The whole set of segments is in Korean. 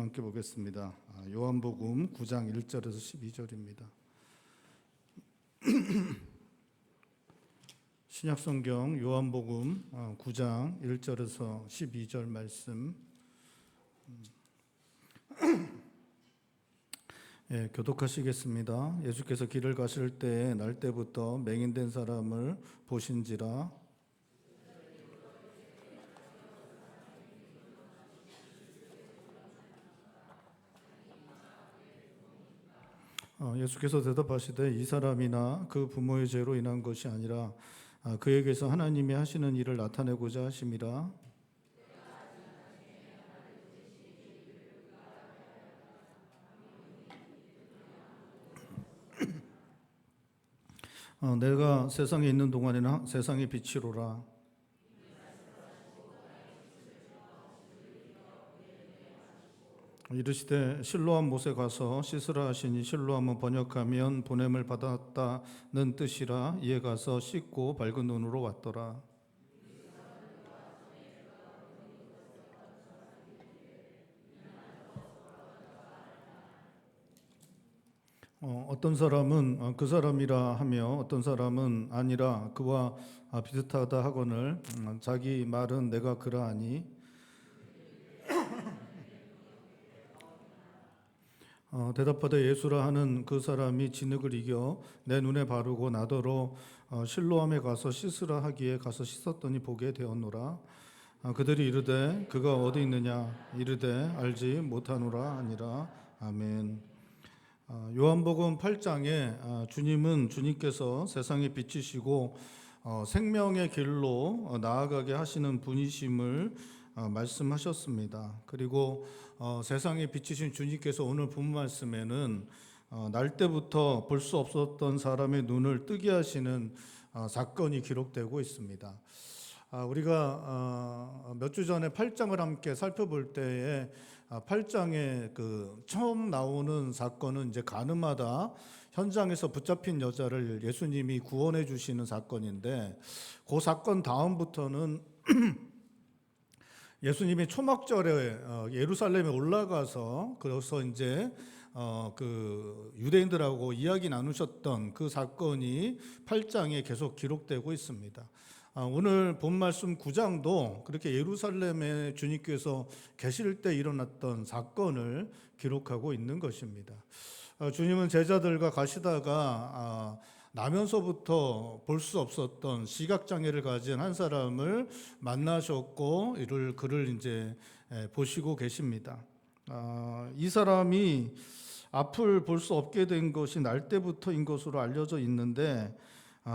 함께 보겠습니다. 요한복음 9장 1절에서 12절입니다. 신약성경 요한복음 9장 1절에서 12절 말씀 교독하시겠습니다. 예수께서 길을 가실 때에 날 때부터 맹인된 사람을 보신지라. 예수께서 대답하시되 이 사람이나 그 부모의 죄로 인한 것이 아니라 그에게서 하나님이 하시는 일을 나타내고자 하심이라. 내가 세상에 있는 동안에는 세상의 빛이로라. 이르시되 실로암 못에 가서 씻으라 하시니 실로암은 번역하면 보냄을 받았다는 뜻이라. 이에 가서 씻고 밝은 눈으로 왔더라. 어떤 사람은 그 사람이라 하며 어떤 사람은 아니라 그와 비슷하다 하거늘 자기 말은 내가 그러하니. 대답하되 예수라 하는 그 사람이 진흙을 이겨 내 눈에 바르고 나더러 실로암에 가서 씻으라 하기에 가서 씻었더니 보게 되었노라. 그들이 이르되 그가 어디 있느냐 이르되 알지 못하노라 하니라. 아멘. 요한복음 8장에 주님께서 세상의 빛이시고 생명의 길로 나아가게 하시는 분이심을 말씀하셨습니다. 그리고 세상의 빛이신 주님께서 오늘 본 말씀에는 날 때부터 볼 수 없었던 사람의 눈을 뜨게 하시는 사건이 기록되고 있습니다. 우리가 몇 주 전에 8장을 함께 살펴볼 때에 8장에 그 처음 나오는 사건은 이제 가늠하다 현장에서 붙잡힌 여자를 예수님이 구원해 주시는 사건인데, 그 사건 다음부터는 예수님이 초막절에 예루살렘에 올라가서 그래서 이제 그 유대인들하고 이야기 나누셨던 그 사건이 8장에 계속 기록되고 있습니다. 오늘 본 말씀 9장도 그렇게 예루살렘에 주님께서 계실 때 일어났던 사건을 기록하고 있는 것입니다. 주님은 제자들과 가시다가 나면서부터 볼 수 없었던 시각장애를 가진 한 사람을 만나셨고 그를 이제 보시고 계십니다. 이 사람이 앞을 볼 수 없게 된 것이 날 때부터인 것으로 알려져 있는데,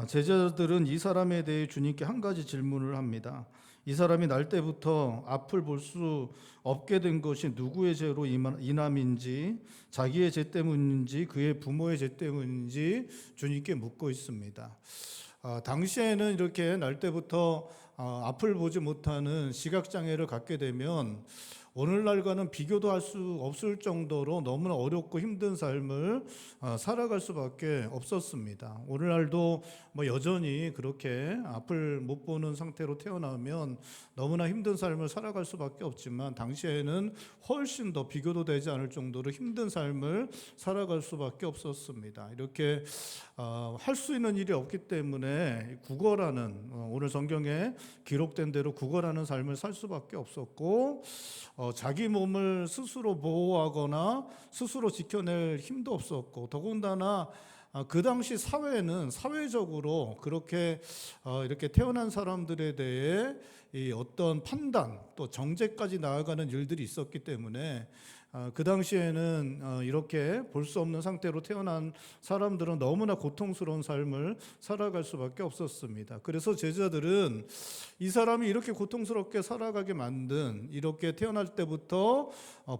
제자들은 이 사람에 대해 주님께 한 가지 질문을 합니다. 이 사람이 날 때부터 앞을 볼 수 없게 된 것이 누구의 죄로 인함인지, 자기의 죄 때문인지, 그의 부모의 죄 때문인지 주님께 묻고 있습니다. 당시에는 이렇게 날 때부터 앞을 보지 못하는 시각장애를 갖게 되면 오늘날과는 비교도 할 수 없을 정도로 너무나 어렵고 힘든 삶을 살아갈 수밖에 없었습니다. 오늘날도 여전히 그렇게 앞을 못 보는 상태로 태어나면 너무나 힘든 삶을 살아갈 수밖에 없지만, 당시에는 훨씬 더 비교도 되지 않을 정도로 힘든 삶을 살아갈 수밖에 없었습니다. 이렇게 할 수 있는 일이 없기 때문에 구걸하는, 오늘 성경에 기록된 대로 구걸하는 삶을 살 수밖에 없었고, 자기 몸을 스스로 보호하거나 스스로 지켜낼 힘도 없었고, 더군다나 그 당시 사회는 사회적으로 그렇게 이렇게 태어난 사람들에 대해 이 어떤 판단 또 정죄까지 나아가는 일들이 있었기 때문에 그 당시에는 이렇게 볼 수 없는 상태로 태어난 사람들은 너무나 고통스러운 삶을 살아갈 수밖에 없었습니다. 그래서 제자들은 이 사람이 이렇게 고통스럽게 살아가게 만든, 이렇게 태어날 때부터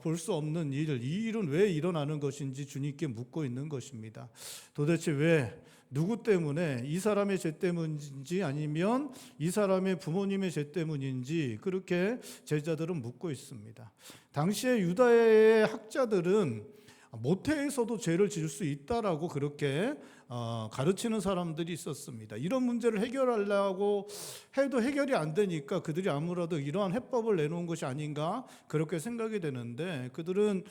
볼 수 없는 이 일은 왜 일어나는 것인지 주님께 묻고 있는 것입니다. 도대체 왜, 누구 때문에, 이 사람의 죄 때문인지 아니면 이 사람의 부모님의 죄 때문인지 그렇게 제자들은 묻고 있습니다. 당시에 유다의 학자들은 모태에서도 죄를 지을 수 있다라고 그렇게 가르치는 사람들이 있었습니다. 이런 문제를 해결하려고 해도 해결이 안 되니까 그들이 아무래도 이러한 해법을 내놓은 것이 아닌가 그렇게 생각이 되는데, 그들은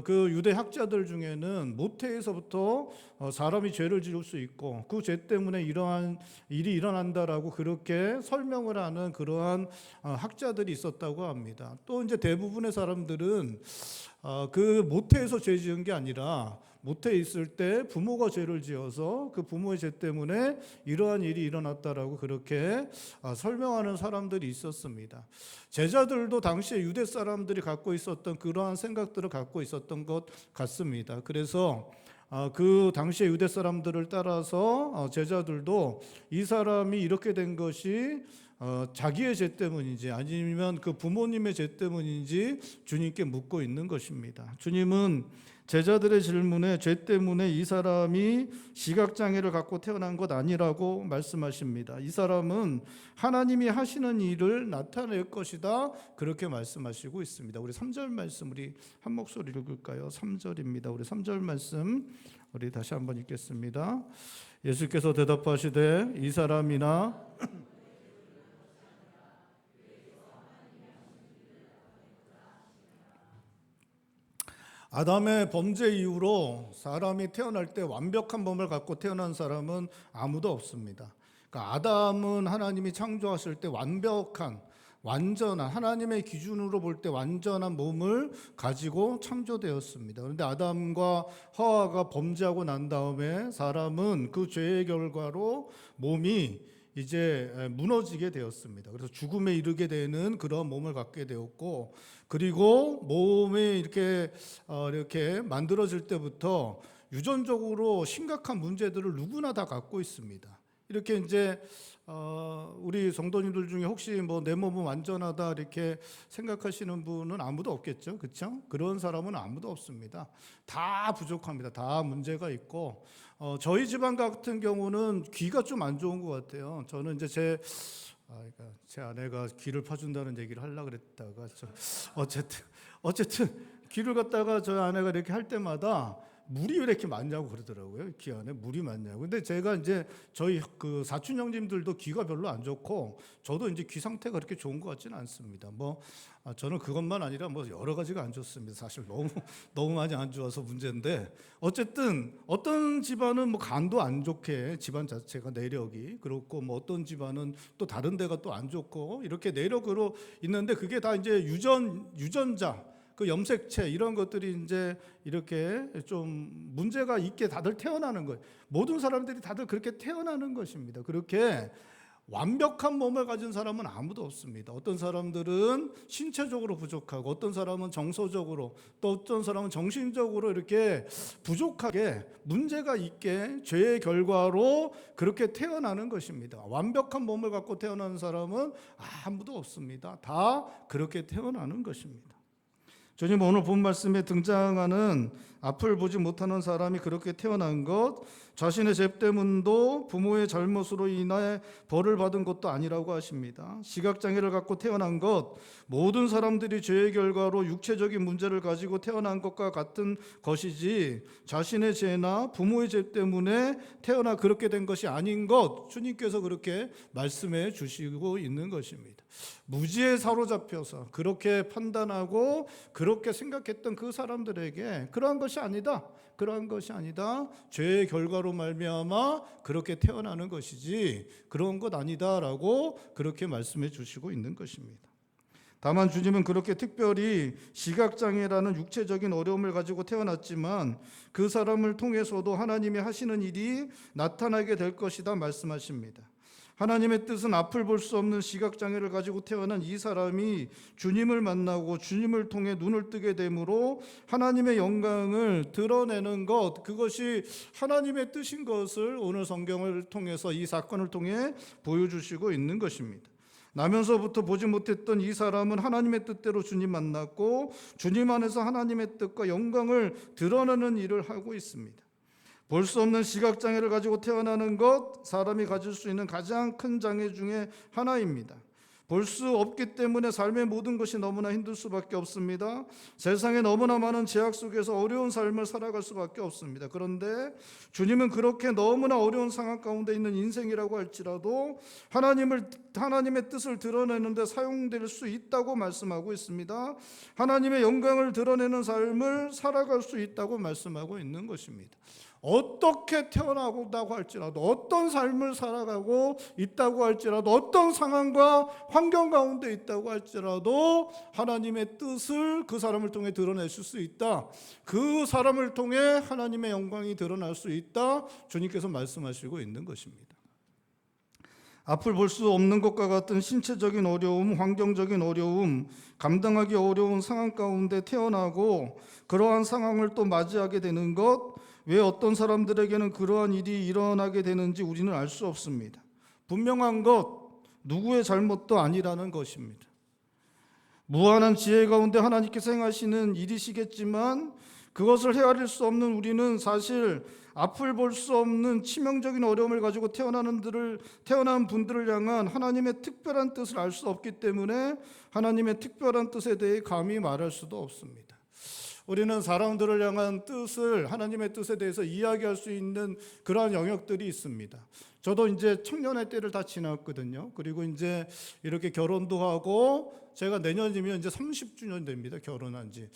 그 유대 학자들 중에는 모태에서부터 사람이 죄를 지을 수 있고 그 죄 때문에 이러한 일이 일어난다라고 그렇게 설명을 하는 그러한 학자들이 있었다고 합니다. 또 이제 대부분의 사람들은 그 모태에서 죄 지은 게 아니라 모태에 있을 때 부모가 죄를 지어서 그 부모의 죄 때문에 이러한 일이 일어났다라고 그렇게 설명하는 사람들이 있었습니다. 제자들도 당시에 유대 사람들이 갖고 있었던 그러한 생각들을 갖고 있었던 것 같습니다. 그래서 그 당시에 유대 사람들을 따라서 제자들도 이 사람이 이렇게 된 것이 자기의 죄 때문인지 아니면 그 부모님의 죄 때문인지 주님께 묻고 있는 것입니다. 주님은 제자들의 질문에 죄 때문에 이 사람이 시각장애를 갖고 태어난 것 아니라고 말씀하십니다. 이 사람은 하나님이 하시는 일을 나타낼 것이다 그렇게 말씀하시고 있습니다. 우리 3절 말씀 우리 한 목소리 읽을까요? 3절입니다. 우리 3절 말씀 우리 다시 한번 읽겠습니다. 예수께서 대답하시되 이 사람이나 아담의 범죄 이후로 사람이 태어날 때 완벽한 몸을 갖고 태어난 사람은 아무도 없습니다. 그러니까 아담은 하나님이 창조하실 때 완벽한 완전한 하나님의 기준으로 볼 때 완전한 몸을 가지고 창조되었습니다. 그런데 아담과 하와가 범죄하고 난 다음에 사람은 그 죄의 결과로 몸이 이제 무너지게 되었습니다. 그래서 죽음에 이르게 되는 그런 몸을 갖게 되었고, 그리고 몸이 이렇게 만들어질 때부터 유전적으로 심각한 문제들을 누구나 다 갖고 있습니다. 이렇게 이제 우리 성도님들 중에 혹시 뭐 내 몸은 완전하다 이렇게 생각하시는 분은 아무도 없겠죠, 그렇죠? 그런 사람은 아무도 없습니다. 다 부족합니다. 다 문제가 있고, 저희 집안 같은 경우는 귀가 좀 안 좋은 것 같아요. 저는 이제 제 아내가 귀를 파준다는 얘기를 하려고 그랬다가 어쨌든 귀를 갖다가 저희 아내가 이렇게 할 때마다 물이 왜 이렇게 많냐고 그러더라고요. 귀 안에 물이 많냐고. 근데 제가 이제 저희 그 사촌 형님들도 귀가 별로 안 좋고 저도 이제 귀 상태가 그렇게 좋은 것 같지는 않습니다. 저는 그것만 아니라 여러 가지가 안 좋습니다. 사실 너무 많이 안 좋아서 문제인데, 어쨌든 어떤 집안은 간도 안 좋게 집안 자체가 내력이 그렇고, 어떤 집안은 또 다른 데가 또 안 좋고 이렇게 내력으로 있는데, 그게 다 이제 유전자 그 염색체 이런 것들이 이제 이렇게 좀 문제가 있게 다들 태어나는 거예요. 모든 사람들이 다들 그렇게 태어나는 것입니다. 그렇게 완벽한 몸을 가진 사람은 아무도 없습니다. 어떤 사람들은 신체적으로 부족하고, 어떤 사람은 정서적으로, 또 어떤 사람은 정신적으로 이렇게 부족하게 문제가 있게 죄의 결과로 그렇게 태어나는 것입니다. 완벽한 몸을 갖고 태어나는 사람은 아무도 없습니다. 다 그렇게 태어나는 것입니다. 주님 오늘 본 말씀에 등장하는 앞을 보지 못하는 사람이 그렇게 태어난 것, 자신의 죄 때문도 부모의 잘못으로 인해 벌을 받은 것도 아니라고 하십니다. 시각장애를 갖고 태어난 것, 모든 사람들이 죄의 결과로 육체적인 문제를 가지고 태어난 것과 같은 것이지 자신의 죄나 부모의 죄 때문에 태어나 그렇게 된 것이 아닌 것, 주님께서 그렇게 말씀해 주시고 있는 것입니다. 무지에 사로잡혀서 그렇게 판단하고 그렇게 생각했던 그 사람들에게 그러한 것이 아니다. 죄의 결과로 말미암아 그렇게 태어나는 것이지 그런 것 아니다라고 그렇게 말씀해 주시고 있는 것입니다. 다만 주님은 그렇게 특별히 시각장애라는 육체적인 어려움을 가지고 태어났지만 그 사람을 통해서도 하나님이 하시는 일이 나타나게 될 것이다 말씀하십니다. 하나님의 뜻은 앞을 볼 수 없는 시각장애를 가지고 태어난 이 사람이 주님을 만나고 주님을 통해 눈을 뜨게 되므로 하나님의 영광을 드러내는 것, 그것이 하나님의 뜻인 것을 오늘 성경을 통해서 이 사건을 통해 보여주시고 있는 것입니다. 나면서부터 보지 못했던 이 사람은 하나님의 뜻대로 주님 만났고 주님 안에서 하나님의 뜻과 영광을 드러내는 일을 하고 있습니다. 볼 수 없는 시각장애를 가지고 태어나는 것, 사람이 가질 수 있는 가장 큰 장애 중에 하나입니다. 볼 수 없기 때문에 삶의 모든 것이 너무나 힘들 수밖에 없습니다. 세상에 너무나 많은 제약 속에서 어려운 삶을 살아갈 수밖에 없습니다. 그런데 주님은 그렇게 너무나 어려운 상황 가운데 있는 인생이라고 할지라도 하나님의 뜻을 드러내는 데 사용될 수 있다고 말씀하고 있습니다. 하나님의 영광을 드러내는 삶을 살아갈 수 있다고 말씀하고 있는 것입니다. 어떻게 태어나고 할지라도, 어떤 삶을 살아가고 있다고 할지라도, 어떤 상황과 환경 가운데 있다고 할지라도 하나님의 뜻을 그 사람을 통해 드러내실 수 있다. 그 사람을 통해 하나님의 영광이 드러날 수 있다. 주님께서 말씀하시고 있는 것입니다. 앞을 볼 수 없는 것과 같은 신체적인 어려움, 환경적인 어려움, 감당하기 어려운 상황 가운데 태어나고 그러한 상황을 또 맞이하게 되는 것, 왜 어떤 사람들에게는 그러한 일이 일어나게 되는지 우리는 알 수 없습니다. 분명한 것, 누구의 잘못도 아니라는 것입니다. 무한한 지혜 가운데 하나님께서 행하시는 일이시겠지만 그것을 헤아릴 수 없는 우리는 사실 앞을 볼 수 없는 치명적인 어려움을 가지고 태어난 분들을 향한 하나님의 특별한 뜻을 알 수 없기 때문에 하나님의 특별한 뜻에 대해 감히 말할 수도 없습니다. 우리는 사람들을 향한 뜻을, 하나님의 뜻에 대해서 이야기할 수 있는 그러한 영역들이 있습니다. 저도 이제 청년의 때를 다 지났거든요. 그리고 이제 이렇게 결혼도 하고, 제가 내년이면 이제 30주년 됩니다. 결혼한 지.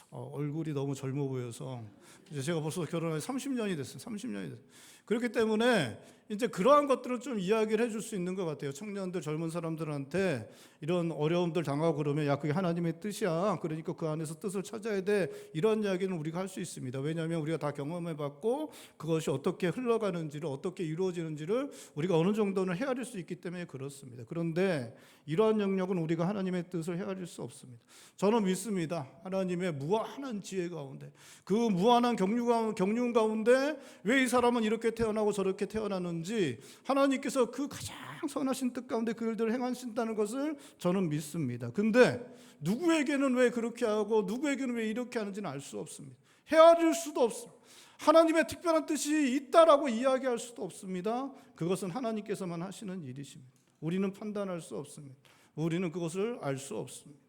얼굴이 너무 젊어 보여서 이제 제가 벌써 결혼한 지 30년이 됐어요. 30년이 됐어요. 그렇기 때문에 이제 그러한 것들을 좀 이야기를 해줄 수 있는 것 같아요. 청년들, 젊은 사람들한테 이런 어려움들 당하고 그러면 야, 그게 하나님의 뜻이야. 그러니까 그 안에서 뜻을 찾아야 돼. 이런 이야기는 우리가 할 수 있습니다. 왜냐하면 우리가 다 경험해봤고 그것이 어떻게 흘러가는지를, 어떻게 이루어지는지를 우리가 어느 정도는 헤아릴 수 있기 때문에 그렇습니다. 그런데 이러한 영역은 우리가 하나님의 뜻을 헤아릴 수 없습니다. 저는 믿습니다. 하나님의 무한한 지혜 가운데, 그 무한한 경륜 가운데 왜 이 사람은 이렇게 태어나고 저렇게 태어나는지 하나님께서 그 가장 선하신 뜻 가운데 그 일들을 행하신다는 것을 저는 믿습니다. 근데 누구에게는 왜 그렇게 하고 누구에게는 왜 이렇게 하는지는 알 수 없습니다. 헤아릴 수도 없습니다. 하나님의 특별한 뜻이 있다라고 이야기할 수도 없습니다. 그것은 하나님께서만 하시는 일이십니다. 우리는 판단할 수 없습니다. 우리는 그것을 알 수 없습니다.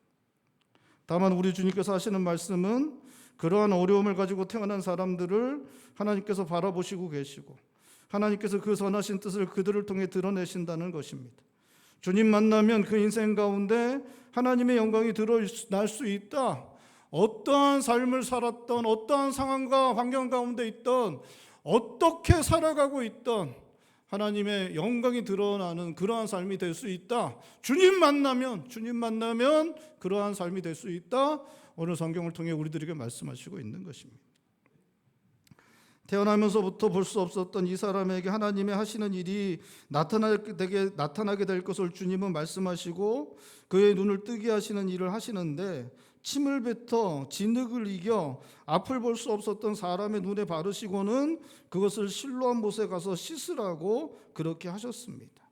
다만 우리 주님께서 하시는 말씀은 그러한 어려움을 가지고 태어난 사람들을 하나님께서 바라보시고 계시고 하나님께서 그 선하신 뜻을 그들을 통해 드러내신다는 것입니다. 주님 만나면 그 인생 가운데 하나님의 영광이 드러날 수 있다. 어떠한 삶을 살았던, 어떠한 상황과 환경 가운데 있던, 어떻게 살아가고 있던 하나님의 영광이 드러나는 그러한 삶이 될 수 있다. 주님 만나면 그러한 삶이 될 수 있다. 오늘 성경을 통해 우리들에게 말씀하시고 있는 것입니다. 태어나면서부터 볼 수 없었던 이 사람에게 하나님의 하시는 일이 나타나게 될 것을 주님은 말씀하시고 그의 눈을 뜨게 하시는 일을 하시는데, 침을 뱉어 진흙을 이겨 앞을 볼 수 없었던 사람의 눈에 바르시고는 그것을 실로암 못에 가서 씻으라고 그렇게 하셨습니다.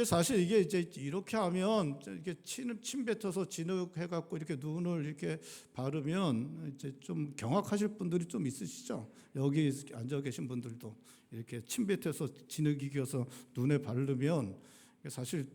사실 이게 이제 이렇게 하면 이렇게 침 뱉어서 진흙 해갖고 이렇게 눈을 이렇게 바르면 이제 좀 경악하실 분들이 좀 있으시죠. 여기 앉아 계신 분들도 이렇게 침 뱉어서 진흙 이겨서 눈에 바르면 사실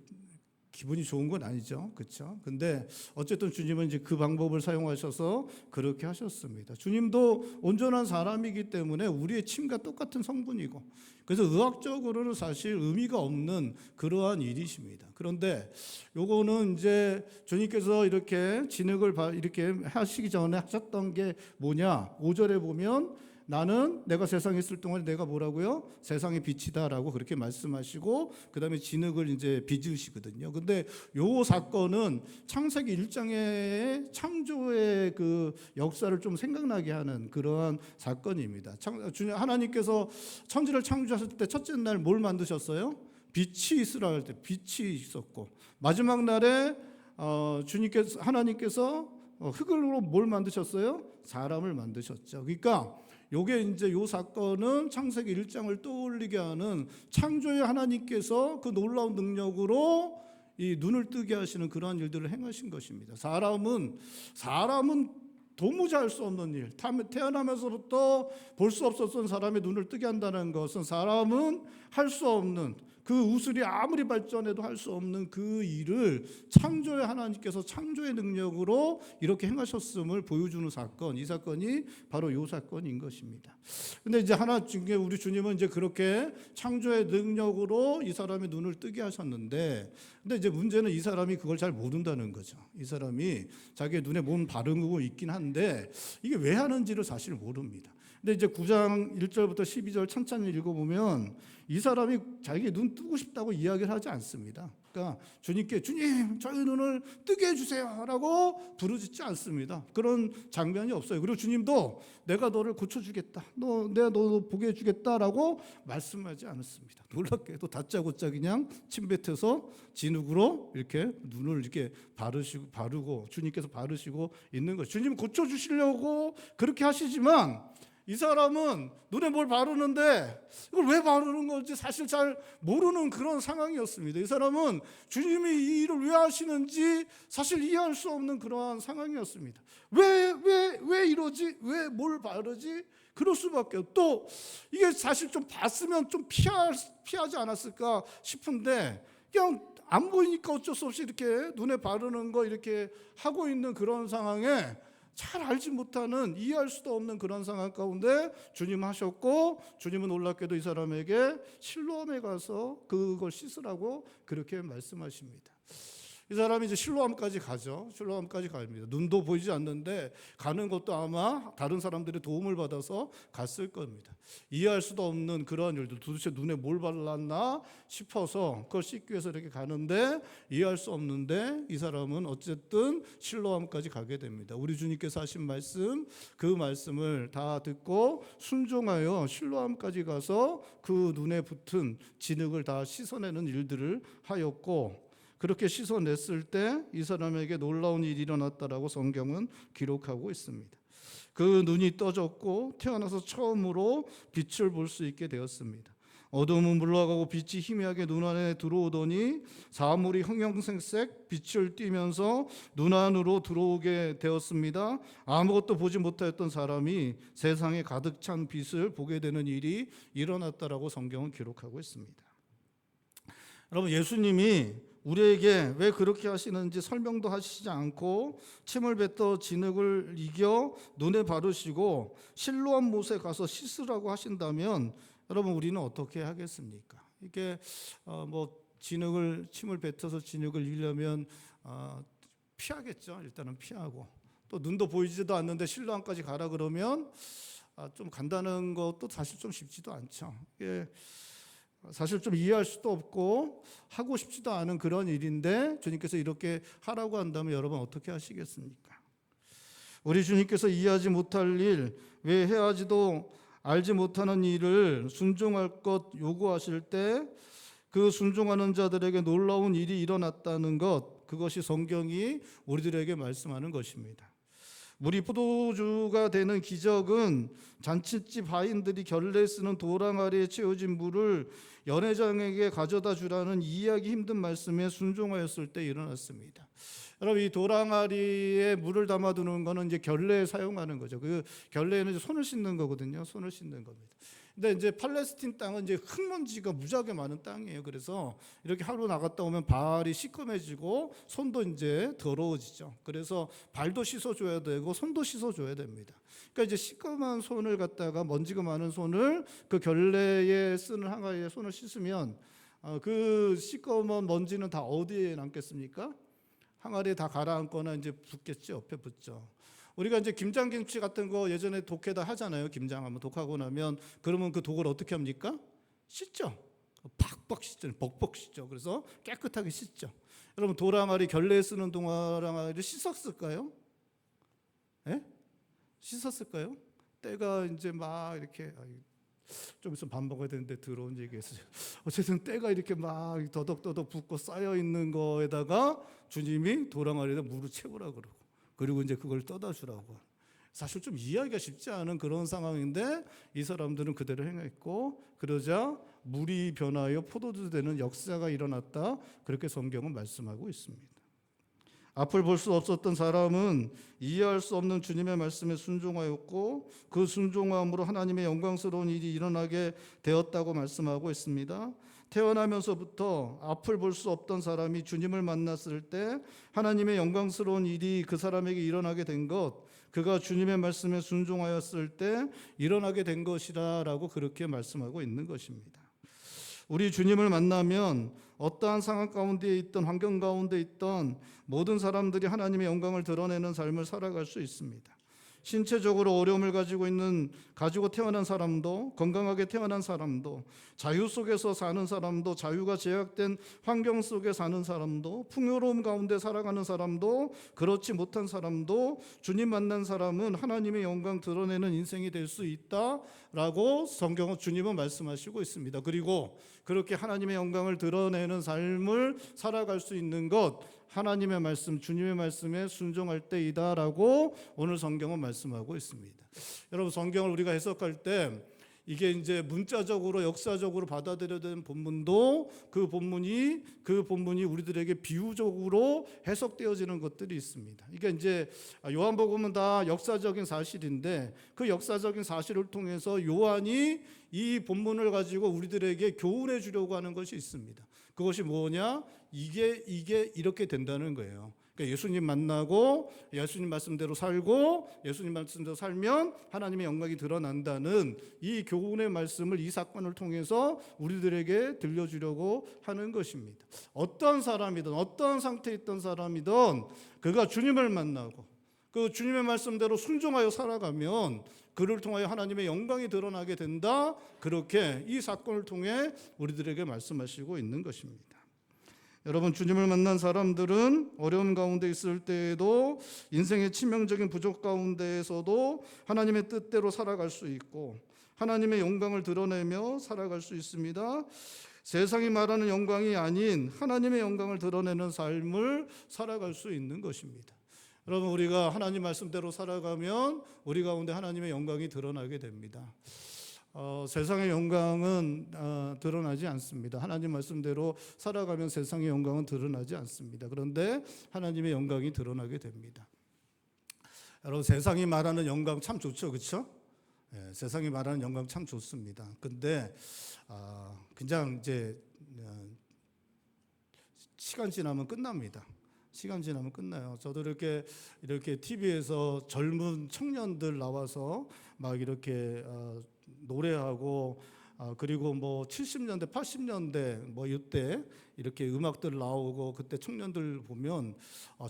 기분이 좋은 건 아니죠, 그렇죠? 근데 어쨌든 주님은 이제 그 방법을 사용하셔서 그렇게 하셨습니다. 주님도 온전한 사람이기 때문에 우리의 침과 똑같은 성분이고, 그래서 의학적으로는 사실 의미가 없는 그러한 일이십니다. 그런데 요거는 이제 주님께서 이렇게 진흙을 이렇게 하시기 전에 하셨던 게 뭐냐? 5절에 보면 나는 내가 세상에 있을 동안 내가 뭐라고요? 세상의 빛이다라고 그렇게 말씀하시고 그 다음에 진흙을 이제 빚으시거든요. 근데 요 사건은 창세기 1장의 창조의 그 역사를 좀 생각나게 하는 그러한 사건입니다. 하나님께서 천지를 창조하실 때 첫째 날 뭘 만드셨어요? 빛이 있으라 할 때 빛이 있었고, 마지막 날에 하나님께서 흙으로 뭘 만드셨어요? 사람을 만드셨죠. 그러니까 요게 이제 요 사건은 창세기 1장을 떠올리게 하는 창조의 하나님께서 그 놀라운 능력으로 이 눈을 뜨게 하시는 그러한 일들을 행하신 것입니다. 사람은 도무지 할 수 없는 일, 태어나면서부터 볼 수 없었던 사람의 눈을 뜨게 한다는 것은 사람은 할 수 없는 그 우슬이 아무리 발전해도 할 수 없는 그 일을 창조의 하나님께서 창조의 능력으로 이렇게 행하셨음을 보여주는 사건, 이 사건이 바로 이 사건인 것입니다. 근데 이제 하나 중에 우리 주님은 이제 그렇게 창조의 능력으로 이 사람의 눈을 뜨게 하셨는데, 근데 이제 문제는 이 사람이 그걸 잘 모른다는 거죠. 이 사람이 자기의 눈에 몸 바르고 있긴 한데 이게 왜 하는지를 사실 모릅니다. 근데 이제 9장 1절부터 12절 천천히 읽어보면 이 사람이 자기 눈 뜨고 싶다고 이야기를 하지 않습니다. 그러니까 주님께 주님 저희 눈을 뜨게 해주세요 라고 부르짖지 않습니다. 그런 장면이 없어요. 그리고 주님도 내가 너를 고쳐주겠다, 내가 너 보게 해주겠다라고 말씀하지 않았습니다. 놀랍게도 다짜고짜 그냥 침 뱉어서 진흙으로 이렇게 눈을 이렇게 바르고 주님께서 바르시고 있는 거죠. 주님 고쳐주시려고 그렇게 하시지만 이 사람은 눈에 뭘 바르는데 이걸 왜 바르는 건지 사실 잘 모르는 그런 상황이었습니다. 이 사람은 주님이 이 일을 왜 하시는지 사실 이해할 수 없는 그러한 상황이었습니다. 왜 이러지? 왜 뭘 바르지? 그럴 수밖에. 또 이게 사실 좀 봤으면 좀 피하지 않았을까 싶은데 그냥 안 보이니까 어쩔 수 없이 이렇게 눈에 바르는 거 이렇게 하고 있는 그런 상황에 잘 알지 못하는, 이해할 수도 없는 그런 상황 가운데 주님 하셨고, 주님은 놀랍게도 이 사람에게 실로암에 가서 그걸 씻으라고 그렇게 말씀하십니다. 이 사람이 이제 실로암까지 가죠. 실로암까지 갑니다. 눈도 보이지 않는데 가는 것도 아마 다른 사람들의 도움을 받아서 갔을 겁니다. 이해할 수도 없는 그런 일들, 도대체 눈에 뭘 발랐나 싶어서 그걸 씻기 위해서 이렇게 가는데 이해할 수 없는데 이 사람은 어쨌든 실로암까지 가게 됩니다. 우리 주님께서 하신 말씀, 그 말씀을 다 듣고 순종하여 실로암까지 가서 그 눈에 붙은 진흙을 다 씻어내는 일들을 하였고, 그렇게 씻어냈을 때 이 사람에게 놀라운 일이 일어났다라고 성경은 기록하고 있습니다. 그 눈이 떠졌고 태어나서 처음으로 빛을 볼 수 있게 되었습니다. 어둠은 물러가고 빛이 희미하게 눈 안에 들어오더니 사물이 형형색색 빛을 띠면서 눈 안으로 들어오게 되었습니다. 아무것도 보지 못하였던 사람이 세상에 가득 찬 빛을 보게 되는 일이 일어났다라고 성경은 기록하고 있습니다. 여러분, 예수님이 우리에게 왜 그렇게 하시는지 설명도 하시지 않고 침을 뱉어 진흙을 이겨 눈에 바르시고 실로암 못에 가서 씻으라고 하신다면 여러분, 우리는 어떻게 하겠습니까? 이게 침을 뱉어서 진흙을 이기려면 피하겠죠. 일단은 피하고, 또 눈도 보이지도 않는데 실로암까지 가라 그러면 좀 간다는 것도 사실 좀 쉽지도 않죠. 이게 사실 좀 이해할 수도 없고 하고 싶지도 않은 그런 일인데 주님께서 이렇게 하라고 한다면 여러분 어떻게 하시겠습니까? 우리 주님께서 이해하지 못할 일, 왜 해야지도 알지 못하는 일을 순종할 것 요구하실 때 그 순종하는 자들에게 놀라운 일이 일어났다는 것, 그것이 성경이 우리들에게 말씀하는 것입니다. 물이 포도주가 되는 기적은 잔치집 하인들이 결례 쓰는 도랑아리에 채워진 물을 연회장에게 가져다 주라는 이해하기 힘든 말씀에 순종하였을 때 일어났습니다. 여러분, 이 도랑아리에 물을 담아두는 거는 이제 결례에 사용하는 거죠. 그 결례에는 손을 씻는 거거든요. 손을 씻는 겁니다. 근데 이제 팔레스틴 땅은 이제 흙먼지가 무지하게 많은 땅이에요. 그래서 이렇게 하루 나갔다 오면 발이 시커매지고 손도 이제 더러워지죠. 그래서 발도 씻어줘야 되고 손도 씻어줘야 됩니다. 그러니까 이제 시커먼 손을 갖다가 먼지가 많은 손을 그 결례에 쓰는 항아리에 손을 씻으면 그 시커먼 먼지는 다 어디에 남겠습니까? 항아리에 다 가라앉거나 이제 붙겠죠. 옆에 붙죠. 우리가 이제 김장김치 같은 거 예전에 독에다 하잖아요. 김장하면 독하고 나면 그러면 그 독을 어떻게 합니까? 씻죠. 팍팍 씻죠. 벅벅 씻죠. 그래서 깨끗하게 씻죠. 여러분, 도랑아리 결례에 쓰는 도랑아리를 씻었을까요? 예? 씻었을까요? 때가 이제 막 이렇게 좀 있으면 밥 먹어야 되는데 더러운 얘기했어요. 어쨌든 때가 이렇게 막 더덕더덕 붓고 쌓여 있는 거에다가 주님이 도랑아리에다 물을 채우라 그러고, 그리고 이제 그걸 떠다 주라고. 사실 좀 이해하기가 쉽지 않은 그런 상황인데 이 사람들은 그대로 행했고, 그러자 물이 변하여 포도주 되는 역사가 일어났다. 그렇게 성경은 말씀하고 있습니다. 앞을 볼 수 없었던 사람은 이해할 수 없는 주님의 말씀에 순종하였고 그 순종함으로 하나님의 영광스러운 일이 일어나게 되었다고 말씀하고 있습니다. 태어나면서부터 앞을 볼 수 없던 사람이 주님을 만났을 때 하나님의 영광스러운 일이 그 사람에게 일어나게 된 것, 그가 주님의 말씀에 순종하였을 때 일어나게 된 것이라고 그렇게 말씀하고 있는 것입니다. 우리 주님을 만나면 어떠한 상황 가운데 있던 환경 가운데 있던 모든 사람들이 하나님의 영광을 드러내는 삶을 살아갈 수 있습니다. 신체적으로 어려움을 가지고 태어난 사람도, 건강하게 태어난 사람도, 자유 속에서 사는 사람도, 자유가 제약된 환경 속에 사는 사람도, 풍요로움 가운데 살아가는 사람도, 그렇지 못한 사람도 주님 만난 사람은 하나님의 영광 드러내는 인생이 될 수 있다라고 성경은 주님은 말씀하시고 있습니다. 그리고 그렇게 하나님의 영광을 드러내는 삶을 살아갈 수 있는 것, 하나님의 말씀, 주님의 말씀에 순종할 때이다라고 오늘 성경은 말씀하고 있습니다. 여러분, 성경을 우리가 해석할 때 이게 이제 문자적으로 역사적으로 받아들여야 되는 본문도 그 본문이 우리들에게 비유적으로 해석되어지는 것들이 있습니다. 이게 이제 요한복음은 다 역사적인 사실인데 그 역사적인 사실을 통해서 요한이 이 본문을 가지고 우리들에게 교훈해 주려고 하는 것이 있습니다. 그것이 뭐냐? 이게 이렇게 된다는 거예요. 그러니까 예수님 만나고 예수님 말씀대로 살고 예수님 말씀대로 살면 하나님의 영광이 드러난다는 이 교훈의 말씀을 이 사건을 통해서 우리들에게 들려주려고 하는 것입니다. 어떤 사람이든 어떤 상태에 있던 사람이든 그가 주님을 만나고 그 주님의 말씀대로 순종하여 살아가면 그를 통하여 하나님의 영광이 드러나게 된다. 그렇게 이 사건을 통해 우리들에게 말씀하시고 있는 것입니다. 여러분, 주님을 만난 사람들은 어려움 가운데 있을 때에도 인생의 치명적인 부족 가운데에서도 하나님의 뜻대로 살아갈 수 있고 하나님의 영광을 드러내며 살아갈 수 있습니다. 세상이 말하는 영광이 아닌 하나님의 영광을 드러내는 삶을 살아갈 수 있는 것입니다. 여러분, 우리가 하나님 말씀대로 살아가면 우리 가운데 하나님의 영광이 드러나게 됩니다. 세상의 영광은 드러나지 않습니다. 하나님 말씀대로 살아가면 세상의 영광은 드러나지 않습니다. 그런데 하나님의 영광이 드러나게 됩니다. 여러분, 세상이 말하는 영광 참 좋죠, 그렇죠? 세상이 말하는 영광 참 좋습니다. 근데 그냥 이제 시간 지나면 끝납니다. 시간 지나면 끝나요. 저도 이렇게 TV에서 젊은 청년들 나와서 막 이렇게 노래하고 그리고 뭐 70년대, 80년대 뭐 이때 이렇게 음악들 나오고 그때 청년들 보면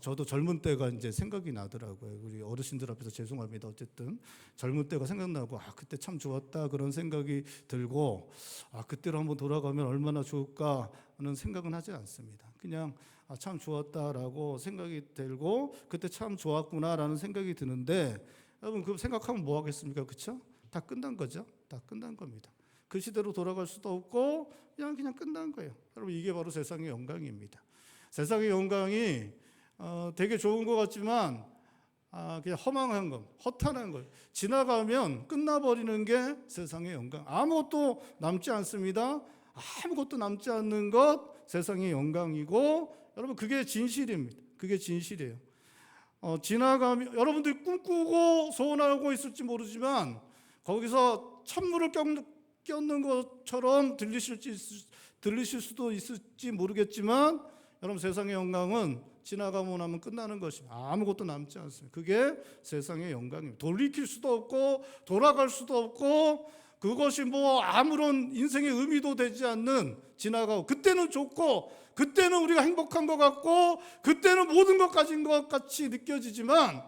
저도 젊은 때가 이제 생각이 나더라고요. 우리 어르신들 앞에서 죄송합니다. 어쨌든 젊은 때가 생각나고 그때 참 좋았다 그런 생각이 들고 그때로 한번 돌아가면 얼마나 좋을까 하는 생각은 하지 않습니다. 그냥 참 좋았다라고 생각이 들고 그때 참 좋았구나라는 생각이 드는데 여러분, 그 생각하면 뭐 하겠습니까? 그렇죠? 다 끝난 거죠. 다 끝난 겁니다. 그 시대로 돌아갈 수도 없고 그냥 끝난 거예요. 여러분, 이게 바로 세상의 영광입니다. 세상의 영광이 되게 좋은 것 같지만 그냥 허망한 것, 허탄한 것, 지나가면 끝나버리는 게 세상의 영광. 아무것도 남지 않습니다. 아무것도 남지 않는 것 세상의 영광이고 여러분, 그게 진실입니다. 그게 진실이에요. 지나가면 여러분들이 꿈꾸고 소원하고 있을지 모르지만 거기서 찬물을 꼈는 것처럼 들리실 수도 있을지 모르겠지만 여러분, 세상의 영광은 지나가고 나면 끝나는 것입니다. 아무것도 남지 않습니다. 그게 세상의 영광입니다. 돌이킬 수도 없고 돌아갈 수도 없고 그것이 뭐 아무런 인생의 의미도 되지 않는 지나가고 그때는 좋고 그때는 우리가 행복한 것 같고 그때는 모든 것 가진 것 같이 느껴지지만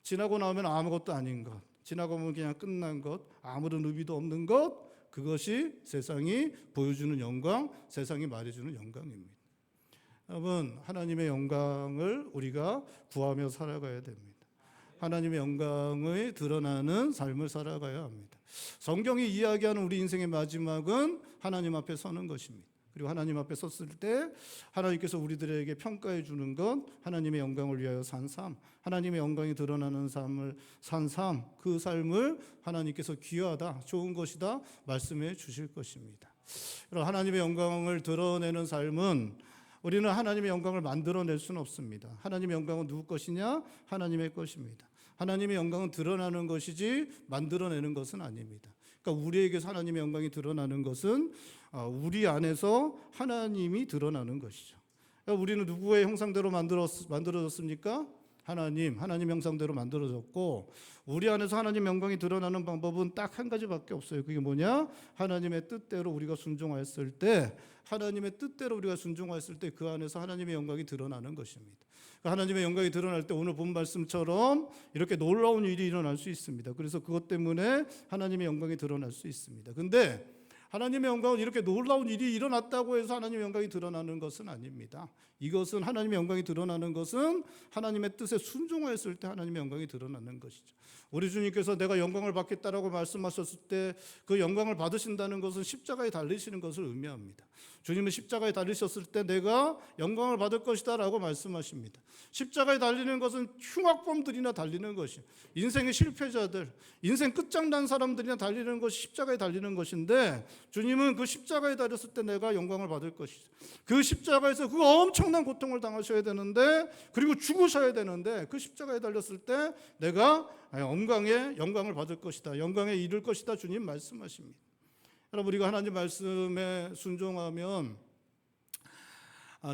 지나고 나면 아무것도 아닌 것, 지나고 보면 그냥 끝난 것, 아무런 의미도 없는 것, 그것이 세상이 보여주는 영광, 세상이 말해주는 영광입니다. 여러분, 하나님의 영광을 우리가 구하며 살아가야 됩니다. 하나님의 영광을 드러나는 삶을 살아가야 합니다. 성경이 이야기하는 우리 인생의 마지막은 하나님 앞에 서는 것입니다. 그리고 하나님 앞에 섰을 때 하나님께서 우리들에게 평가해 주는 건 하나님의 영광을 위하여 산 삶, 하나님의 영광이 드러나는 삶을 산 삶, 그 삶을 하나님께서 귀하다, 좋은 것이다 말씀해 주실 것입니다. 하나님의 영광을 드러내는 삶은 우리는 하나님의 영광을 만들어낼 수는 없습니다. 하나님의 영광은 누구 것이냐? 하나님의 것입니다. 하나님의 영광은 드러나는 것이지 만들어내는 것은 아닙니다. 그러니까 우리에게서 하나님의 영광이 드러나는 것은 우리 안에서 하나님이 드러나는 것이죠. 그러니까 우리는 누구의 형상대로 만들어졌습니까? 하나님 형상대로 만들어졌고, 우리 안에서 하나님 영광이 드러나는 방법은 딱 한 가지밖에 없어요. 그게 뭐냐? 하나님의 뜻대로 우리가 순종하였을 때, 하나님의 뜻대로 우리가 순종하였을 때 그 안에서 하나님의 영광이 드러나는 것입니다. 그러니까 하나님의 영광이 드러날 때 오늘 본 말씀처럼 이렇게 놀라운 일이 일어날 수 있습니다. 그래서 그것 때문에 하나님의 영광이 드러날 수 있습니다. 근데 하나님의 영광은 이렇게 놀라운 일이 일어났다고 해서 하나님의 영광이 드러나는 것은 아닙니다. 이것은 하나님의 영광이 드러나는 것은 하나님의 뜻에 순종하였을 때 하나님의 영광이 드러나는 것이죠. 우리 주님께서 내가 영광을 받겠다라고 말씀하셨을 때 그 영광을 받으신다는 것은 십자가에 달리시는 것을 의미합니다. 주님은 십자가에 달리셨을 때 내가 영광을 받을 것이다 라고 말씀하십니다. 십자가에 달리는 것은 흉악범들이나 달리는 것이, 인생의 실패자들, 인생 끝장난 사람들이나 달리는 것이 십자가에 달리는 것인데, 주님은 그 십자가에 달렸을 때 내가 영광을 받을 것이죠. 그 십자가에서 그 엄청난 고통을 당하셔야 되는데, 그리고 죽으셔야 되는데, 그 십자가에 달렸을 때 내가 영광을 받을 것이다, 영광에 이를 것이다, 주님 말씀하십니다. 여러분, 우리가 하나님 말씀에 순종하면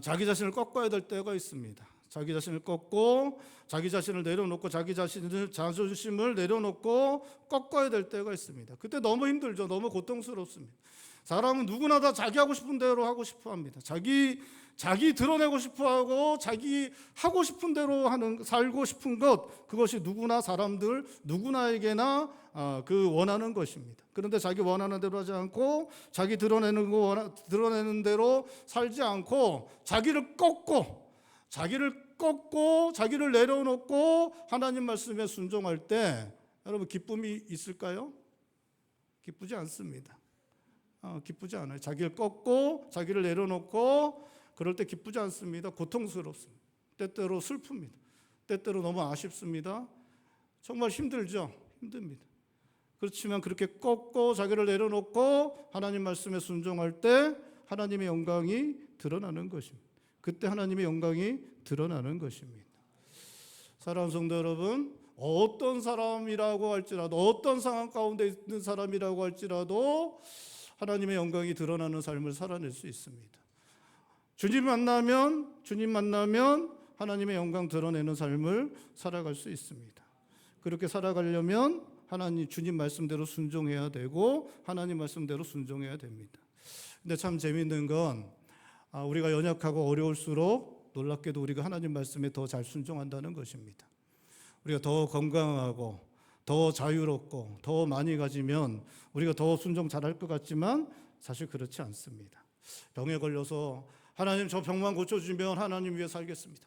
자기 자신을 꺾어야 될 때가 있습니다. 자기 자신을 꺾고, 자기 자신을 내려놓고, 자기 자신의 자존심을 내려놓고 꺾어야 될 때가 있습니다. 그때 너무 힘들죠. 너무 고통스럽습니다. 사람은 누구나 다 자기 하고 싶은 대로 하고 싶어 합니다. 자기 드러내고 싶어 하고, 자기 하고 싶은 대로 살고 싶은 것, 그것이 사람들 누구나에게나 그 원하는 것입니다. 그런데 자기 원하는 대로 하지 않고, 자기 드러내는 대로 살지 않고, 자기를 꺾고, 자기를 내려놓고 하나님 말씀에 순종할 때 여러분, 기쁨이 있을까요? 기쁘지 않습니다. 기쁘지 않아요. 자기를 꺾고 자기를 내려놓고 그럴 때 기쁘지 않습니다. 고통스럽습니다. 때때로 슬픕니다. 때때로 너무 아쉽습니다. 정말 힘들죠. 힘듭니다. 그렇지만 그렇게 꺾고 자기를 내려놓고 하나님 말씀에 순종할 때 하나님의 영광이 드러나는 것입니다. 그때 하나님의 영광이 드러나는 것입니다. 사랑하는 성도 여러분, 어떤 사람이라고 할지라도, 어떤 상황 가운데 있는 사람이라고 할지라도 하나님의 영광이 드러나는 삶을 살아낼 수 있습니다. 주님 만나면 하나님의 영광 드러내는 삶을 살아갈 수 있습니다. 그렇게 살아가려면 주님 말씀대로 순종해야 되고, 하나님 말씀대로 순종해야 됩니다. 근데 참 재미있는 건 우리가 연약하고 어려울수록 놀랍게도 우리가 하나님 말씀에 더 잘 순종한다는 것입니다. 우리가 더 건강하고 더 자유롭고 더 많이 가지면 우리가 더 순종 잘할 것 같지만 사실 그렇지 않습니다. 병에 걸려서 하나님 저 병만 고쳐주면 하나님 위해 살겠습니다.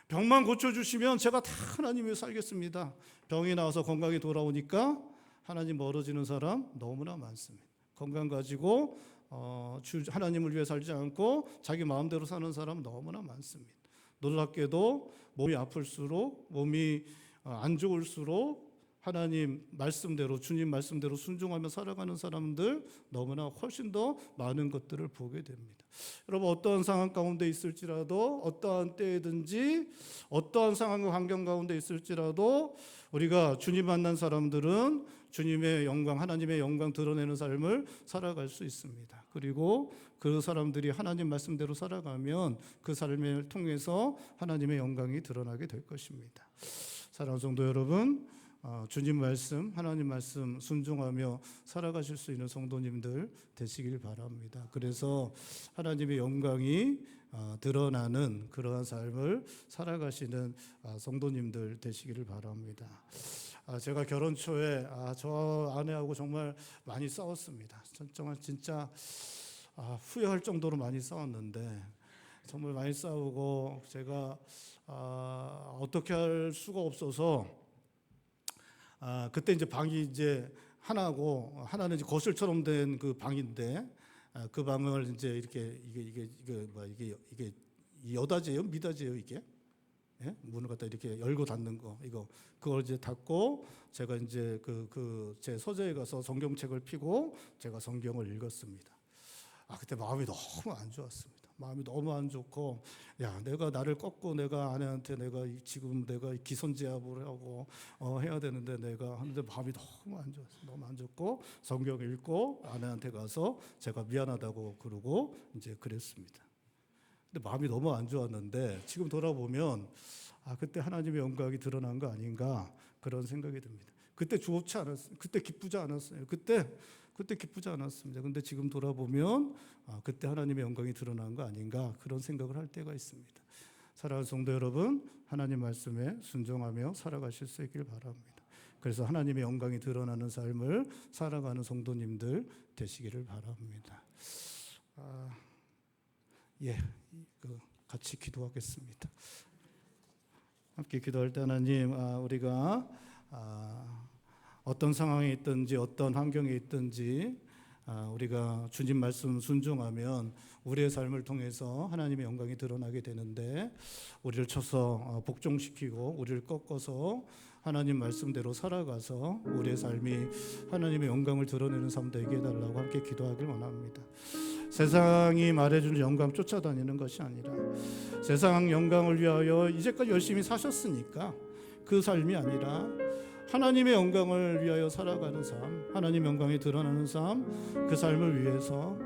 병만 고쳐주시면 제가 다 하나님 위해 살겠습니다. 병이 나와서 건강이 돌아오니까 하나님 멀어지는 사람 너무나 많습니다. 건강 가지고 하나님을 위해 살지 않고 자기 마음대로 사는 사람 너무나 많습니다. 놀랍게도 몸이 아플수록, 몸이 안 좋을수록 하나님 말씀대로, 주님 말씀대로 순종하며 살아가는 사람들 너무나 훨씬 더 많은 것들을 보게 됩니다. 여러분, 어떠한 상황 가운데 있을지라도, 어떠한 때든지, 어떠한 상황과 환경 가운데 있을지라도 우리가 주님 만난 사람들은 주님의 영광, 하나님의 영광 드러내는 삶을 살아갈 수 있습니다. 그리고 그 사람들이 하나님 말씀대로 살아가면 그 삶을 통해서 하나님의 영광이 드러나게 될 것입니다. 사랑하는 성도 여러분, 주님 말씀, 하나님 말씀 순종하며 살아가실 수 있는 성도님들 되시길 바랍니다. 그래서 하나님의 영광이 드러나는 그러한 삶을 살아가시는 성도님들 되시기를 바랍니다. 제가 결혼 초에 저 아내하고 정말 많이 싸웠습니다. 정말 진짜 후회할 정도로 많이 싸웠는데, 정말 많이 싸우고 제가 어떻게 할 수가 없어서 그때 이제 방이 이제 하나고, 하나는 이제 거실처럼 된 그 방인데, 그 방을 이제 이렇게 이게 여다지예요, 미닫이에요 이게? 예? 문을 갖다 이렇게 열고 닫는 거, 그걸 이제 닫고 제가 이제 제 서재에 가서 성경책을 펴고 제가 성경을 읽었습니다. 그때 마음이 너무 안 좋았습니다. 마음이 너무 안 좋고, 야, 내가 나를 꺾고 내가 아내한테 내가 지금 내가 기선제압을 하고 해야 되는데 내가 하는데 마음이 너무 안 좋았어요. 너무 안 좋고 성경 읽고 아내한테 가서 제가 미안하다고 그러고 이제 그랬습니다. 근데 마음이 너무 안 좋았는데 지금 돌아보면 그때 하나님의 영광이 드러난 거 아닌가 그런 생각이 듭니다. 그때 좋지 않았어요. 그때 기쁘지 않았어요. 그때 기쁘지 않았습니다. 근데 지금 돌아보면 그때 하나님의 영광이 드러난 거 아닌가 그런 생각을 할 때가 있습니다. 사랑하는 성도 여러분, 하나님 말씀에 순종하며 살아가실 수 있길 바랍니다. 그래서 하나님의 영광이 드러나는 삶을 살아가는 성도님들 되시기를 바랍니다. 같이 기도하겠습니다. 함께 기도할 때 하나님, 우리가 어떤 상황에 있든지 어떤 환경에 있든지 우리가 주님 말씀 순종하면 우리의 삶을 통해서 하나님의 영광이 드러나게 되는데, 우리를 쳐서 복종시키고 우리를 꺾어서 하나님 말씀대로 살아가서 우리의 삶이 하나님의 영광을 드러내는 삶 되게 해달라고 함께 기도하길 원합니다. 세상이 말해주는 영광 쫓아다니는 것이 아니라 세상 영광을 위하여 이제까지 열심히 사셨으니까 그 삶이 아니라 하나님의 영광을 위하여 살아가는 삶, 하나님의 영광이 드러나는 삶, 그 삶을 위해서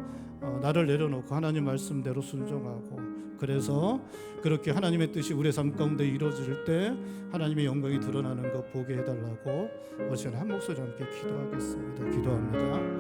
나를 내려놓고 하나님 말씀대로 순종하고, 그래서 그렇게 하나님의 뜻이 우리의 삶 가운데 이루어질 때 하나님의 영광이 드러나는 것 보게 해달라고 어제 한 목소리 함께 기도하겠습니다. 기도합니다.